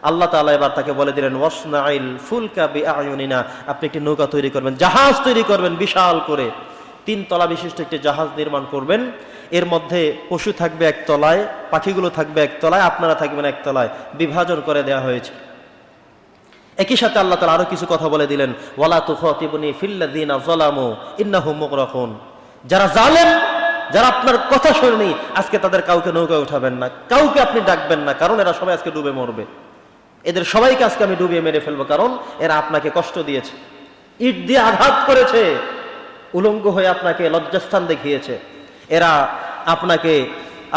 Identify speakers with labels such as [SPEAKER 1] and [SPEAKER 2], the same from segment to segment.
[SPEAKER 1] আল্লাহ তাআলা এবার তাকে বলে দিলেন ওয়াসনাইল ফুলকা বিআয়ুনিনা, আপনি একটি নৌকা তৈরি করবেন, জাহাজ তৈরি করবেন বিশাল করে, 3 তলা বিশিষ্ট একটি জাহাজ নির্মাণ করবেন। এর মধ্যে পশু থাকবে এক তলায়, পাখিগুলো থাকবে এক তলায়, আপনারা থাকবেন এক তলায়, বিভাজন করে দেওয়া হয়েছে। একই সাথে আল্লাহ তাআলা আরো কিছু কথা বলে দিলেন, ওয়ালা তুখাতিবুনি ফিল্লাযিনা যালামু ইন্নাহুম মুগরাকুন, যারা জালেম, যারা আপনার কথা শোনেনি, আজকে তাদের কাউকে নৌকায় উঠাবেন না, কাউকে আপনি ডাকবেন না, কারণ এরা সবাই আজকে ডুবে মরবে। এদের সবাইকে আজকে আমি ডুবিয়ে মেরে ফেলবো, কারণ এরা আপনাকে কষ্ট দিয়েছে, ইট দিয়ে আঘাত করেছে, উলঙ্গ হয়ে আপনাকে লজ্জাস্থান দেখিয়েছে। এরা আপনাকে,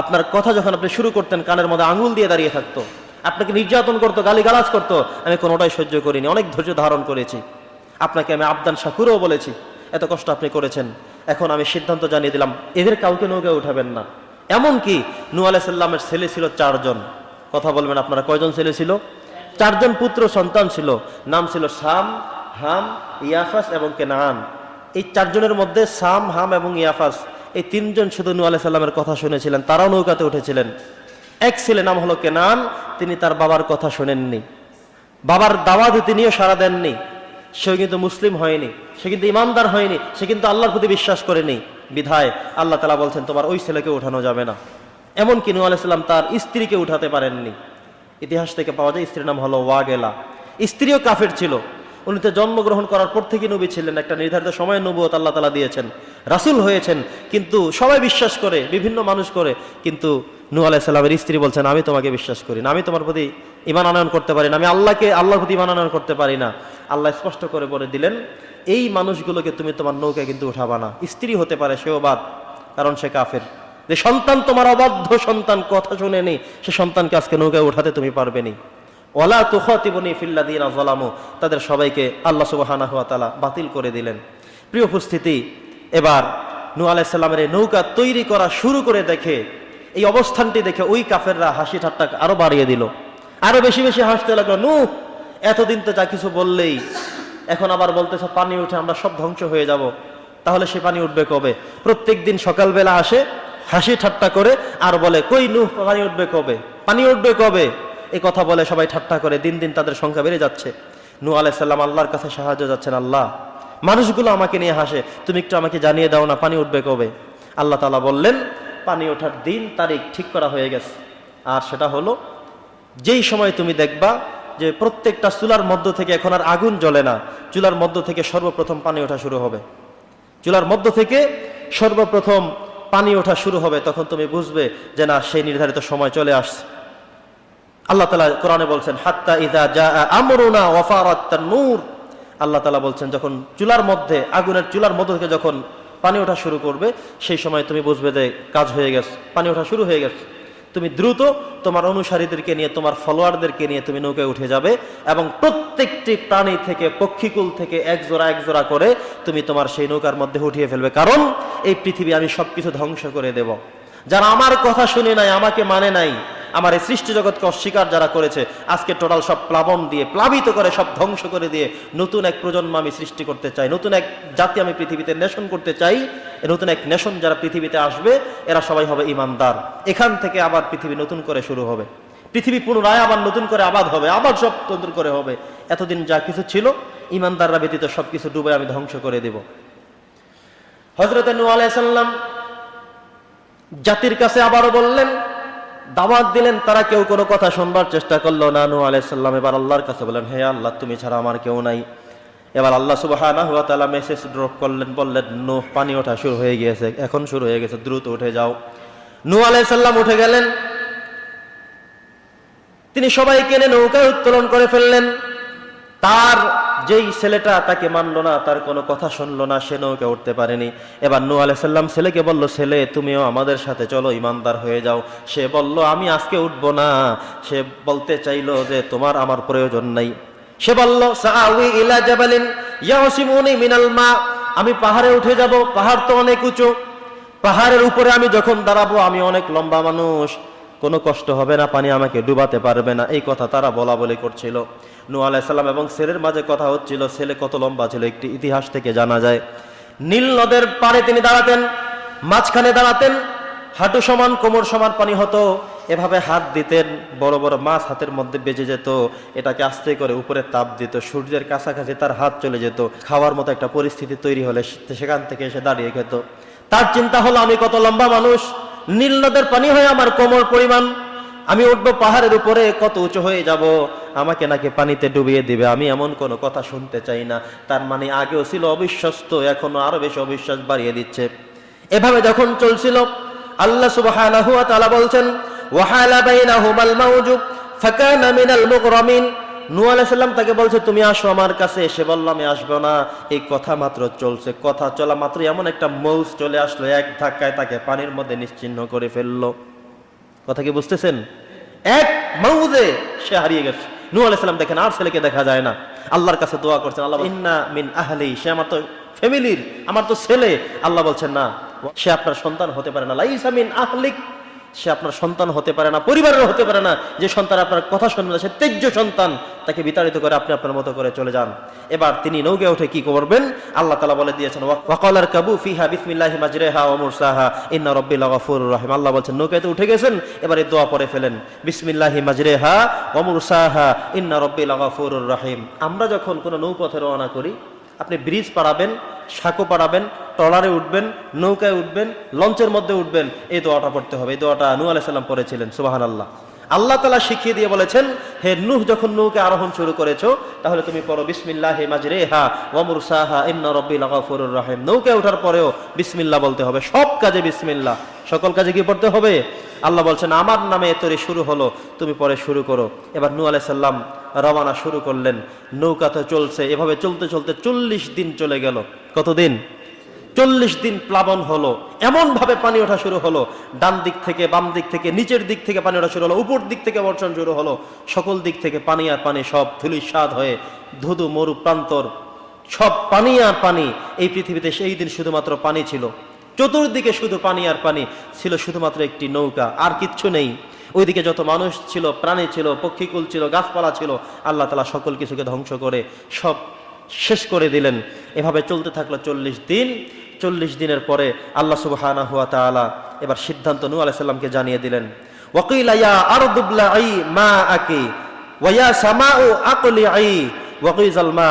[SPEAKER 1] আপনার কথা যখন আপনি শুরু করতেন কানের মধ্যে আঙুল দিয়ে দাঁড়িয়ে থাকতো, আপনাকে নির্যাতন করতো, গালিগালাজ করতো, আমি কোনোটাই সহ্য করিনি, অনেক ধৈর্য ধারণ করেছি, আপনাকে আমি আবদান শাকুরও বলেছি, এত কষ্ট আপনি করেছেন, এখন আমি সিদ্ধান্ত জানিয়ে দিলাম এদের কাউকে নৌকায় উঠাবেন না। এমনকি নূহ আলাইহিস সালামের ছেলে ছিল 4 জন। কথা বলবেন আপনারা, কয়জন ছেলে ছিল? 4 জন পুত্র সন্তান ছিল, নাম ছিল সাম, হাম, ইয়াফাস এবং কেনান। এই 4 জনের মধ্যে সাম, হাম এবং ইয়াফাস, এই 3 জন শুধু নূহ আলাইহিস সালামের কথা শুনেছিলেন, তারাও নৌকাতে উঠেছিলেন। এক ছেলে নাম হলো কেনান, তিনি তার বাবার কথা শোনেননি, বাবার দাওয়াতে তিনিও সাড়া দেননি, সে কিন্তু মুসলিম হয়নি, সে কিন্তু ইমানদার হয়নি, সে কিন্তু আল্লাহর প্রতি বিশ্বাস করেনি। বিধায় আল্লাহ তাআলা বলছেন তোমার ওই ছেলেকে উঠানো যাবে না। এমনকি নূহ আলাইহিস সালাম তার স্ত্রীকে উঠাতে পারেননি। ইতিহাস থেকে পাওয়া যায় স্ত্রীর নাম হলো ওয়াগেলা, স্ত্রীও কাফের ছিল। উনি তো জন্মগ্রহণ করার পর থেকে নবী ছিলেন, একটা নির্ধারিত সময়ে নবুয়ত আল্লাহ তাআলা দিয়েছেন, রাসূল হয়েছেন, কিন্তু সবাই বিশ্বাস করে, বিভিন্ন মানুষ করে, কিন্তু নূহ আলাইহিস সালামের স্ত্রী বলছেন আমি তোমাকে বিশ্বাস করি না, আমি তোমার প্রতি ঈমান আনয়ন করতে পারি না, আমি আল্লাহর প্রতি ঈমান আনয়ন করতে পারি না। আল্লাহ স্পষ্ট করে বলে দিলেন এই মানুষগুলোকে তুমি তোমার নৌকায় কিন্তু উঠাবা না। স্ত্রী হতে পারে, সেও বাদ, কারণ সে কাফের। যে সন্তান তোমার অবাধ্য সন্তান, কথা শুনেনি, সে সন্তানকে আজকে নৌকায় উঠাতে তুমি পারবে নি। ওয়ালা তুখাতিবুনি ফিল্লাযিনা যালামু, তাদের সবাইকে আল্লাহ সুবহানাহু ওয়া তাআলা বাতিল করে দিলেন। প্রিয় উপস্থিতি, এবার নূহ আলাইহিস সালামের এই নৌকা তৈরি করা শুরু করে দেখে, এই অবস্থানটি দেখে ওই কাফেররা হাসি ঠাট্টা আরো বাড়িয়ে দিল, আরো বেশি বেশি হাসতে লাগলো। নূহ, এতদিন তো যা কিছু বললেই, এখন আবার বলতেছে পানি উঠে আমরা সব ধ্বংস হয়ে যাব, তাহলে সে পানি উঠবে কবে? প্রত্যেক দিন সকালবেলা আসে, হাসি ঠাট্টা করে আর বলে কই নূহ, পানি উঠবে কবে, পানি উঠবে কবে, এই কথা বলে সবাই ঠাট্টা করে। দিন দিন তাদের সংখ্যা বেড়ে যাচ্ছে। নূহ আলাইহিস সালাম আল্লাহর কাছে সাহায্য যাচ্ছেন, আল্লাহ মানুষগুলো আমাকে নিয়ে হাসে, তুমি একটু আমাকে জানিয়ে দাও না পানি উঠবে কবে। আল্লাহ তাআলা বললেন পানি ওঠার দিন তারিখ ঠিক করা হয়ে গেছে, আর সেটা হলো যেই সময় তুমি দেখবা যে প্রত্যেকটা চুলার মধ্য থেকে এখন আর আগুন জ্বলে না, চুলার মধ্য থেকে সর্বপ্রথম পানি ওঠা শুরু হবে, চুলার মধ্য থেকে সর্বপ্রথম পানি ওঠা শুরু হবে, তখন তুমি বুঝবে যে না, সেই নির্ধারিত সময় চলে আসছে। আল্লাহ তাআলা কোরআনে বলছেন হাত্তা ইযা জাআ আমরুনা ওয়া ফারাত তান্নুর, আল্লাহ তাআলা বলছেন যখন চুলার মধ্যে, আগুনের চুলার মধ্য থেকে যখন পানি ওঠা শুরু করবে, সেই সময় তুমি বুঝবে যে কাজ হয়ে গেছে, পানি ওঠা শুরু হয়ে গেছে। তুমি দ্রুত তোমার অনুসারীদেরকে নিয়ে, তোমার ফলোয়ারদেরকে নিয়ে তুমি নৌকায় উঠে যাবে এবং প্রত্যেকটি প্রাণী থেকে, পক্ষীকুল থেকে এক জোড়া করে তুমি তোমার সেই নৌকার মধ্যে উঠিয়ে ফেলবে, কারণ এই পৃথিবী আমি সবকিছু ধ্বংস করে দেব। যারা আমার কথা শুনে নাই, আমাকে মানে নাই, আমার এই সৃষ্টি জগৎকে অস্বীকার যারা করেছে, আজকে টোটাল সব প্লাবন দিয়ে, প্লাবিত করে, সব ধ্বংস করে দিয়ে নতুন এক প্রজন্ম আমি সৃষ্টি করতে চাই, নতুন এক জাতি আমি পৃথিবীতে নেশন করতে চাই। নতুন এক নেশন যারা পৃথিবীতে আসবে, এরা সবাই হবে ইমানদার। এখান থেকে আবার পৃথিবী নতুন করে শুরু হবে, পৃথিবী পুনরায় আবার নতুন করে আবাদ হবে, আবার সব নতুন করে হবে। এতদিন যা কিছু ছিল, ইমানদাররা ব্যতীত সবকিছু ডুবে আমি ধ্বংস করে দেব। হযরত নূহ আলাইহিস সালাম জাতির কাছে আবারও বললেন, দাওয়াত দিলেন, তারা কেউ কোনো কথা শুনবার চেষ্টা করলো না। নূহ আলাইহিস সালাম এবার আল্লাহর কাছে বলেন, হে আল্লাহ, তুমি ছাড়া আমার কেউ নাই। এবার আল্লাহ সুবহানাহু ওয়া তাআলা মেসেজ ড্রপ করলেন, বললেন নূহ, পানি ওঠা শুরু হয়ে গিয়েছে, এখন শুরু হয়ে গেছে, দ্রুত উঠে যাও। নূহ আলাইহিস সালাম উঠে গেলেন, তিনি সবাইকে এনে নৌকায় উত্তোলন করে ফেললেন। তার যেই ছেলেটা তাকে মানলো না, তার কোনো কথা শুনলো না, সে নৌকায় উঠতে পারেনি। এবার নূহ আলাইহিস সালাম ছেলেকে বলল, ছেলে তুমিও আমাদের সাথে চলো, ইমানদার হয়ে যাও। সে বলল আমি আজকে উঠবো না। সে বলতে চাইলো যে তোমার আমার প্রয়োজন নাই। সে বলল সাআউই ইলা জাবালিন ইয়াসিমুনি মিনাল মা, আমি পাহাড়ে উঠে যাব, পাহাড় তো অনেক উঁচু, পাহাড়ের উপরে আমি যখন দাঁড়াবো, আমি অনেক লম্বা মানুষ, কোনো কষ্ট হবে না, পানি আমাকে ডুবাতে পারবে না। এই কথা তারা বলা বলি করছিল। নূহ আলাইহিস সালাম এবং ছেলের মাঝে কথা হচ্ছিল। ছেলে কত লম্বা ছিল একটি ইতিহাস থেকে জানা যায়। নীল নদের পাড়ে তিনি দাঁড়াতেন, মাঝখানে দাঁড়াতেন, হাঁটু সমান কোমর সমান পানি হতো, এভাবে হাত দিতেন, বড় বড় মাছ হাতের মধ্যে বেজে যেত, এটাকে আস্তে করে উপরে তাপ দিত, সূর্যের কাছাকাছি তার হাত চলে যেত, খাওয়ার মতো একটা পরিস্থিতি তৈরি হলে সেখান থেকে এসে দাঁড়িয়ে খেত। তার চিন্তা হলো আমি কত লম্বা মানুষ, নীল নদের পানি হয়ে আমার কোমর পরিমাণ, আমি উঠবো পাহাড়ের উপরে, কত উঁচু হয়ে যাব, আমাকে নাকি পানিতে ডুবিয়ে দিবে, আমি এমন কোনো কথা শুনতে চাই না। তার মানে আগেও ছিল অবিশ্বস্ত, এখনো আরো বেশি অবিশ্বাস বাড়িয়ে দিচ্ছে। এভাবে যখন চলছিল, আল্লাহ সুবহানাহু ওয়া তাআলা বলছেন ওয়াহালা বাইনাহুমাল মাউজু ফাকানা মিনাল মুগরামিন। নূহ আলাইহিস সালাম তাকে বলছে তুমি আসো আমার কাছে, এসে বলল আমি আসবো না। এই কথা মাত্র চলছে, কথা চলা মাত্র এমন একটা মৌজ চলে আসলো, এক ধাক্কায় তাকে পানির মধ্যে নিশ্চিহ্ন করে ফেললো। কথা কি বুঝতেছেন? এক মৌজে সে হারিয়ে গেছে। নূহ আলাইহিস সালাম দেখেন আর ছেলেকে দেখা যায় না, আল্লাহর কাছে দোয়া করছেন, আল্লাহ ইন্না মিন আহলি, সে আমার তো ফ্যামিলির, আমার তো ছেলে। আল্লাহ বলছেন না, সে আপনার সন্তান হতে পারে না, লাইসা মিন আহলিক, সে আপনার সন্তান হতে পারে না, পরিবারের হতে পারে না। যে সন্তান আপনার কথা শুনবে না সে ত্যায্য সন্তান, তাকে বিতাড়িত করে আপনি আপনার মতো করে চলে যান। এবার তিনি নৌকায় উঠে কি করবেন? আল্লাহ তাআলা বলে দিয়েছেন ওয়াকালার কাবু ফিহা বিসমিল্লাহি মাজরিহা ওয়া মুরসাহা ইন্না রাব্বি লাগাফুরুর রহিম। আল্লাহ বলছেন নৌকাতে উঠে গেছেন, এবারে দোয়া পড়ে ফেলেন, বিসমিল্লাহি মাজরিহা ওয়া মুরসাহা ইন্না রাব্বি লাগাফুরুর রহিম। আমরা যখন কোনো নৌপথে রওনা করি, আপনি ব্রিজ পাড়াবেন, সাঁকো পাড়াবেন, ট্রলারে উঠবেন, নৌকায় উঠবেন, লঞ্চের মধ্যে উঠবেন, এই দোয়াটা পড়তে হবে। এই দোয়াটা নূহ আলাইহিস সালাম পড়েছিলেন। সুবহানাল্লাহ। আল্লাহ তাআলা শিখিয়ে দিয়ে বলেছেন, হে নূহ, যখন নৌকা আরোহণ শুরু করেছো তাহলে তুমি পড়ো বিসমিল্লাহি মাজরিহা ওয়া মুরসাহা ইন্না রাব্বি লাগাফুরুর রহিম। নৌকায় ওঠার পরেও বিসমিল্লাহ বলতে হবে, সব কাজে বিসমিল্লাহ। সকল কাজে কি পড়তে হবে? আল্লাহ বলছেন আমার নামে এতরে শুরু হলো, তুমি পরে শুরু করো। এবার নূহ আলাইহিস সালাম রওনা শুরু করলেন, নৌকাতে চলছে, এভাবে চলতে চলতে 40 দিন চলে গেল। কতদিন? 40 দিন প্লাবন হলো, এমন ভাবে পানি ওঠা শুরু হলো, ডান দিক থেকে বাম দিক থেকে নিচের দিক থেকে পানি ওঠা শুরু হলো, উপর দিক থেকে বর্ষণ শুরু হলো, সকল দিক থেকে পানি আর পানি, সব ধূলিসাৎ হয়ে ধুধু মরু প্রান্তর, সব পানি আর পানি। এই পৃথিবীতে সেই দিন শুধুমাত্র পানি ছিল, চতুর্দিকে শুধু পানি আর পানি ছিল, শুধুমাত্র একটি নৌকা, আর কিচ্ছু নেই। ওইদিকে যত মানুষ ছিল, প্রাণী ছিল, পক্ষীকুল ছিল, গাছপালা ছিল, আল্লাহ তাআলা সকল কিছুকে ধ্বংস করে সব শেষ করে দিলেন। এভাবে চলতে থাকলো 40 দিন। 40 দিনের পরে আল্লাহ সুবহানাহু ওয়া তাআলা এবার সিদ্ধান্ত নূহ আলাইহিস সালামকে জানিয়ে দিলেন, ওয়াকিলা ইয়া আরদু ব্লাঈ মাআকি ওয়া ইয়া সামাউ আকলিঈ ওয়াকিজাল মা।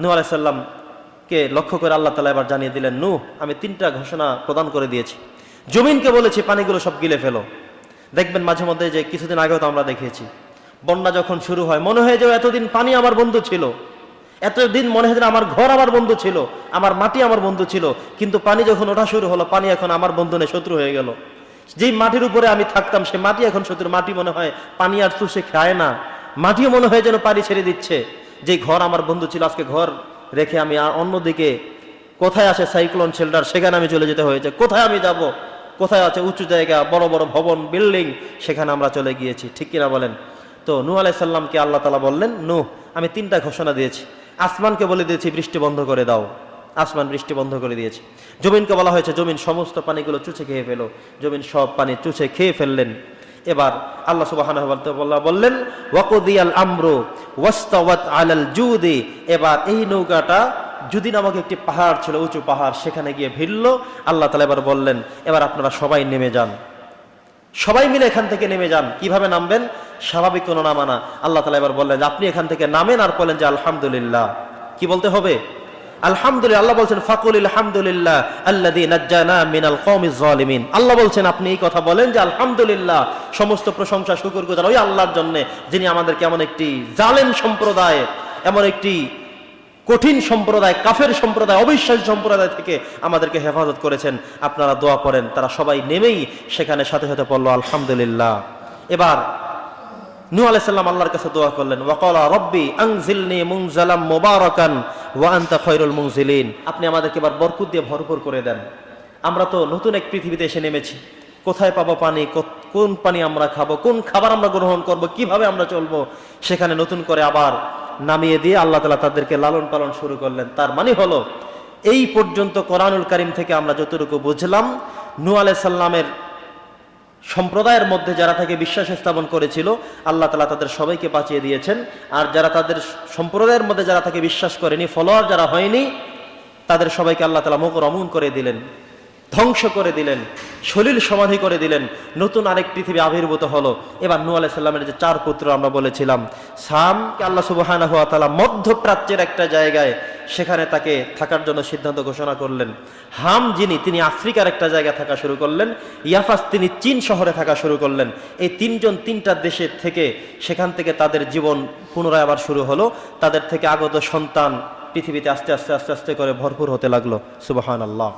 [SPEAKER 1] নূহ আলাইহিস সালামকে লক্ষ্য করে আল্লাহ তাআলা এবার জানিয়ে দিলেন, নূহ, আমি 3টা ঘোষণা প্রদান করে দিয়েছি। জমিনকে বলেছি পানিগুলো সব গিলে ফেলো। দেখবেন মাঝে মধ্যে যে কিছুদিন আগেও তো আমরা দেখেছি, বন্যা যখন শুরু হয় মনে হয় যে এতদিন পানি আমার বন্ধু ছিল, এতদিন মনে হয় আমার ঘর আমার বন্ধু ছিল, আমার মাটি আমার বন্ধু ছিল, কিন্তু পানি যখন ওঠা শুরু হলো, পানি এখন আমার বন্ধু নেই, শত্রু হয়ে গেল। যেই মাটির উপরে আমি থাকতাম সে মাটি এখন শত্রু। মাটি মনে হয় পানি আর চুষে খায় না, মাটিও মনে হয় যেন পানি ছেড়ে দিচ্ছে। যে ঘর আমার বন্ধু ছিল, আজকে ঘর রেখে আমি অন্যদিকে, কোথায় আছে সাইক্লোন শেল্টার, সেখানে আমি চলে যেতে হয়েছে। কোথায় আমি যাব? কোথায় আছে উঁচু জায়গা, বড় বড় ভবন, বিল্ডিং, সেখানে আমরা চলে গিয়েছি। ঠিক কিনা বলেন? তো নূহ আলাইহিস সালামকে আল্লাহ তাআলা বললেন, নূহ, আমি 3টা ঘোষণা দিয়েছি। আসমানকে বলে দিয়েছি বৃষ্টি বন্ধ করে দাও, আসমান বৃষ্টি বন্ধ করে দিয়েছে। জমিনকে বলা হয়েছে জমিন সমস্ত পানিগুলো চুষে খেয়ে ফেলো, জমিন সব পানি চুষে খেয়ে ফেললেন। এবার আল্লাহ সুবহানাহু ওয়া তাআলা বললেন ওয়াকুদিয়াল আমরু ওয়াস্তাওয়াত আলাল জুদি। এবার এই নৌকাটা জুদি নামক একটি পাহাড় ছিল, উঁচু পাহাড়, সেখানে গিয়ে ভিড়ল। আল্লাহ তাআলা এবার বললেন, এবার আপনারা সবাই নেমে যান, সবাই মিলে এখান থেকে নেমে যান। কিভাবে নামবেন? স্বাভাবিক কোনো নামা না। আল্লাহ তাআলা এবার বললেন আপনি এখান থেকে নামেন আর বলেন যে আলহামদুলিল্লাহ। কি বলতে হবে? আলহামদুলিল্লাহ। আল্লাহ বলছেন ফাকুল আলহামদুলিল্লাহ আল্লাযী নাজ্জানা মিনাল কওমিজ জালিমিন। আল্লাহ বলছেন আপনি এই কথা বলেন যে আলহামদুলিল্লাহ, সমস্ত প্রশংসা শুকরগুজার ওই আল্লাহর জন্য যিনি আমাদেরকে এমন একটি জালেম সম্প্রদায়, এমন একটি কঠিন সম্প্রদায়, কাফের সম্প্রদায়, অবিশ্বাসী সম্প্রদায় থেকে আমাদেরকে হেফাজত করেছেন। আপনারা দোয়া করেন। তারা সবাই নেমেই সেখানে সাথে সাথে পড়ল আলহামদুলিল্লাহ। এবার নূহ আলাইহিস সালাম আল্লাহর কাছে দোয়া করলেন, ওয়াকালা রব্বি আনজিলনি মুনজালাম মুবারাকান ওয়া আনতা খায়রুল মুনজিলিন। আপনি আমাদেরকে এবার বরকত দিয়ে ভরপুর করে দেন। আমরা তো নতুন এক পৃথিবীতে এসে নেমেছি, কোথায় পাবো পানি, কোন পানি আমরা খাবো, কোন খাবার আমরা গ্রহণ করব, কিভাবে আমরা চলবো, সেখানে নতুন করে আবার নামিয়ে দিয়ে আল্লাহ তাআলা তাদেরকে লালন পালন শুরু করলেন। তার মানে হলো এই পর্যন্ত কোরআনুল কারীম থেকে আমরা যতটুকু বুঝলাম, নূহ আলাইহিস সালামের সম্প্রদায়ের মধ্যে যারা তাকে বিশ্বাস স্থাপন করেছিল আল্লাহ তাআলা তাদের সবাইকে বাঁচিয়ে দিয়েছেন। আর যারা তাদের সম্প্রদায়ের মধ্যে যারা তাকে বিশ্বাস করেনি, ফলোয়ার যারা হয়নি, তাদের সবাইকে আল্লাহ তাআলা মুগরামুন করে দিলেন। ধ্বংস করে দিলেন, সলিল সমাধি করে দিলেন, নতুন আরেক পৃথিবী আবির্ভূত হলো। এবার নূহ আলাইহিস সালামের যে 4 পুত্র আমরা বলেছিলাম, সামকে আল্লাহ সুবহানাহু ওয়া তাআলা মধ্যপ্রাচ্যের একটা জায়গায় সেখানে তাকে থাকার জন্য সিদ্ধান্ত ঘোষণা করলেন। হাম যিনি, তিনি আফ্রিকার একটা জায়গায় থাকা শুরু করলেন। ইয়াফাস, তিনি চীন শহরে থাকা শুরু করলেন। এই তিনজন তিনটা দেশের থেকে, সেখান থেকে তাদের জীবন পুনরায় আবার শুরু হলো। তাদের থেকে আগত সন্তান পৃথিবীতে আস্তে আস্তে আস্তে আস্তে করে ভরপুর হতে লাগলো। সুবহানাল্লাহ।